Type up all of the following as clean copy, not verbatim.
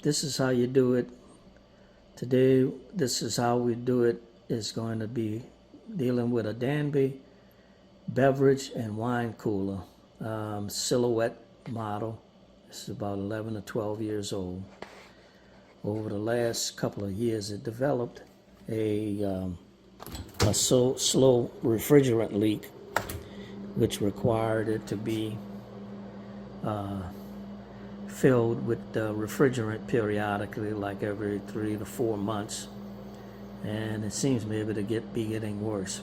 this is how you do it. Today, this is how we do it. It's going to be dealing with a Danby beverage and wine cooler silhouette model. This is about 11 or 12 years old. Over the last couple of years, it developed a slow refrigerant leak, which required it to be filled with refrigerant periodically, like every 3 to 4 months, and it seems maybe to be getting worse.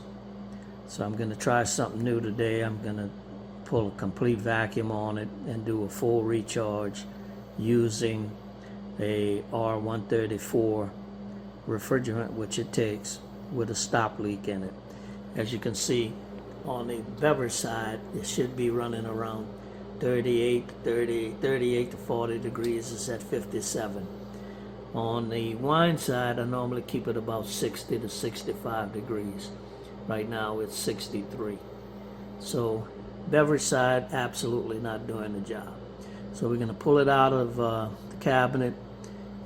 So I'm going to try something new today. I'm going to pull a complete vacuum on it and do a full recharge using a R134 refrigerant, which it takes, with a stop leak in it. As you can see on the beverage side, it should be running around 38 to 40 degrees. It's at 57. On the wine side, I normally keep it about 60 to 65 degrees. Right now it's 63. So beverage side, absolutely not doing the job. So we're going to pull it out of the cabinet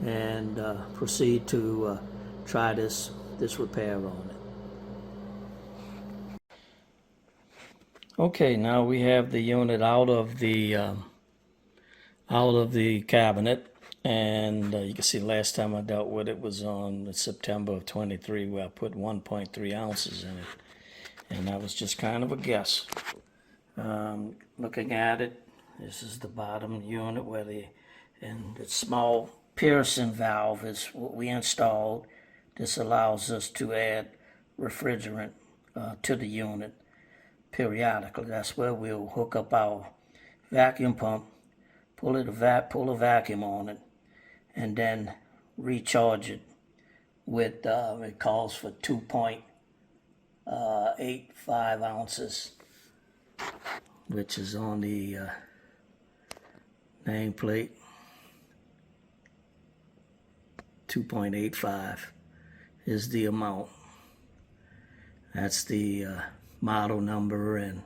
and proceed to try this repair on it. Okay, now we have the unit out of the cabinet, and you can see last time I dealt with it was on September of 23, where I put 1.3 ounces in it, and that was just kind of a guess. Looking at it, this is the bottom unit where the small piercing valve is what we installed. This allows us to add refrigerant to the unit periodically. That's where we'll hook up our vacuum pump, pull a vacuum on it, and then recharge it with, it calls for 2.85 ounces, which is on the nameplate. 2.85 is the amount. That's the model number and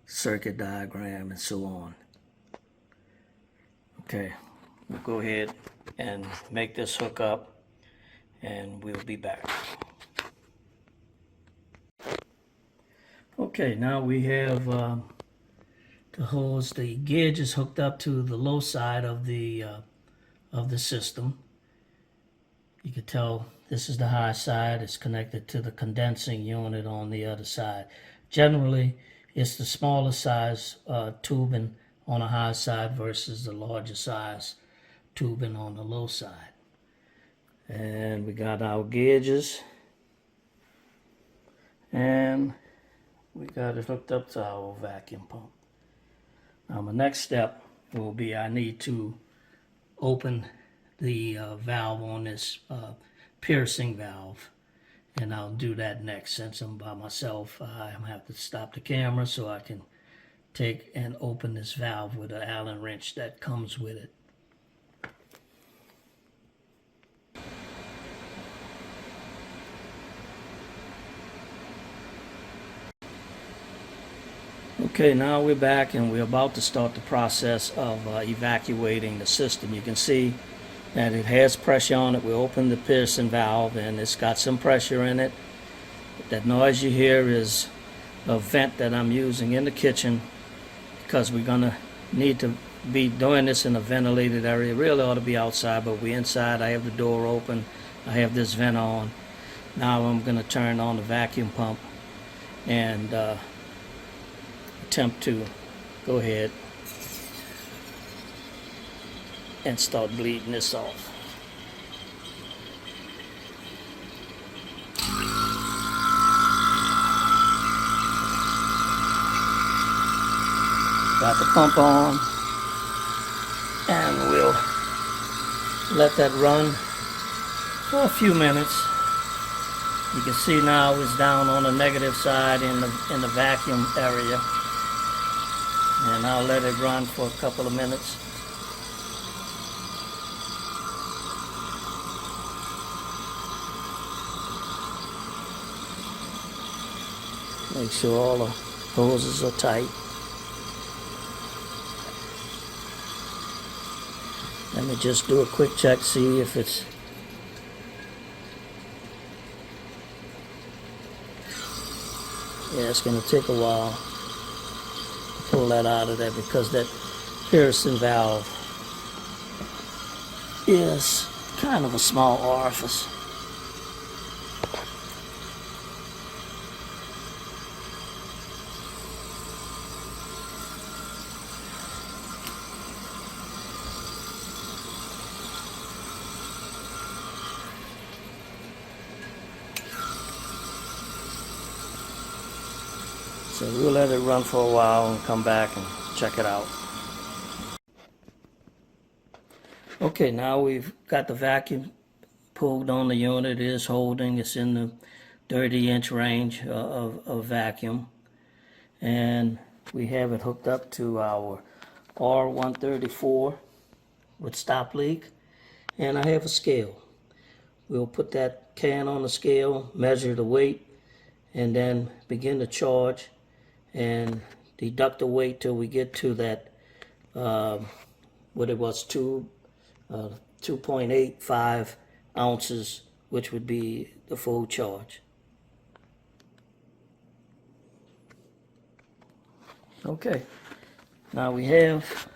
circuit diagram and so on. Okay, we'll go ahead and make this hook up, and we'll be back. Okay, now we have the gauge is hooked up to the low side of the system. You can tell this is the high side. It's connected to the condensing unit on the other side. Generally, it's the smaller size tubing on the high side versus the larger size tubing on the low side. And we got our gauges, and we got it hooked up to our vacuum pump. Now my next step will be, I need to open the valve on this piercing valve, and I'll do that next. Since I'm by myself, I have to stop the camera so I can take and open this valve with an Allen wrench that comes with it. Okay, now we're back and we're about to start the process of evacuating the system. You can see that it has pressure on it. We opened the piercing valve and it's got some pressure in it. That noise you hear is a vent that I'm using in the kitchen, because we're gonna need to be doing this in a ventilated area. It really ought to be outside, but we're inside. I have the door open. I have this vent on. Now I'm gonna turn on the vacuum pump and attempt to go ahead and start bleeding this off. Got the pump on, and we'll let that run for a few minutes. You can see now it's down on the negative side in the vacuum area, and I'll let it run for a couple of minutes. Make sure all the hoses are tight. Let me just do a quick check, see if it's... Yeah, it's going to take a while to pull that out of there because that piercing valve is kind of a small orifice. So we'll let it run for a while and come back and check it out. Okay, now we've got the vacuum pulled on the unit. It is holding. It's in the 30-inch range of vacuum. And we have it hooked up to our R134 with stop leak. And I have a scale. We'll put that can on the scale, measure the weight, and then begin to charge and deduct the weight till we get to that, what it was, 2.85 ounces, which would be the full charge. Okay, now we have,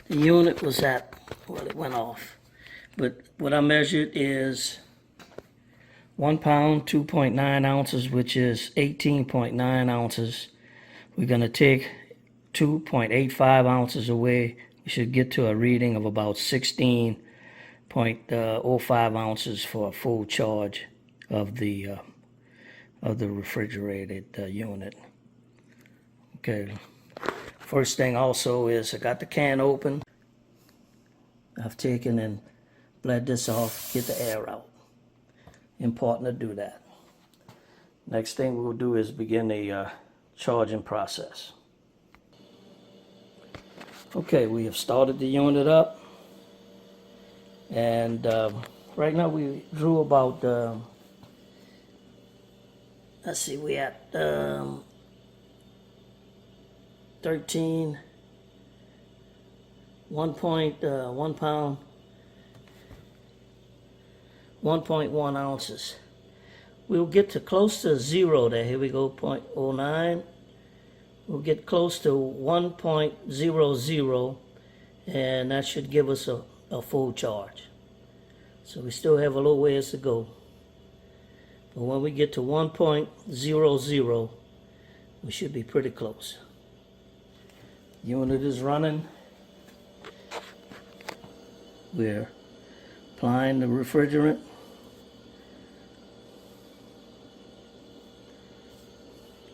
the unit was at, well, it went off, but what I measured is 1 pound, 2.9 ounces, which is 18.9 ounces. We're going to take 2.85 ounces away. We should get to a reading of about 16.05 ounces for a full charge of the refrigerated unit. Okay. First thing also is I got the can open. I've taken and bled this off, get the air out. Important to do that. Next thing we'll do is begin the charging process. Okay, we have started the unit up, and right now we drew about let's see, we at 13 1 pound 1.1 ounces. We'll get to close to zero there. Here we go, 0.09. We'll get close to 1.00, and that should give us a full charge. So we still have a little ways to go. But when we get to 1.00, we should be pretty close. Unit is running. We're applying the refrigerant.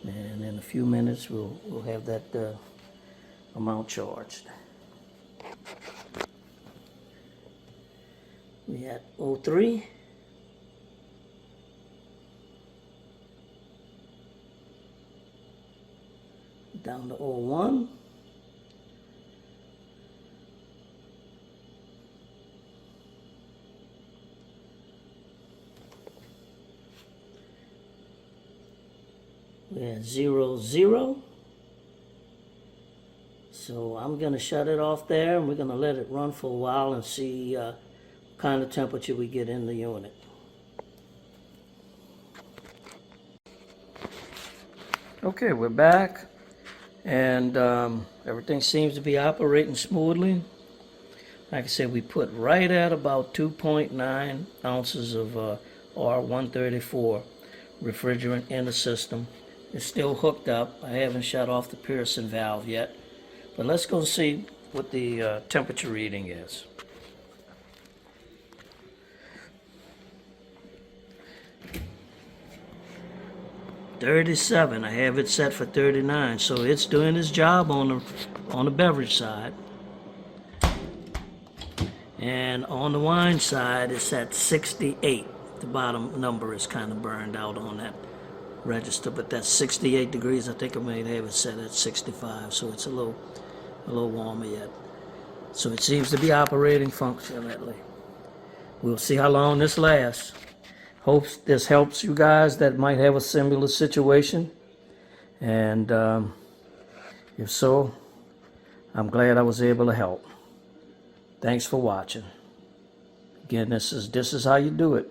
And in a few minutes, we'll have that amount charged. We at 03. Down to 01. We're at 00. So I'm going to shut it off there, and we're going to let it run for a while and see what kind of temperature we get in the unit. Okay, we're back, and everything seems to be operating smoothly. Like I said, we put right at about 2.9 ounces of R134 refrigerant in the system. It's still hooked up. I haven't shut off the piercing valve yet. But let's go see what the temperature reading is. .37. I have it set for 39, so it's doing its job on the beverage side. And on the wine side, it's at 68. The bottom number is kind of burned out on that register, but that's 68 degrees. I think I may have it set at 65, so it's a little warmer yet. So it seems to be operating functionally. We'll see how long this lasts. Hope this helps you guys that might have a similar situation, and if so, I'm glad I was able to help. Thanks for watching. Again, this is how you do it.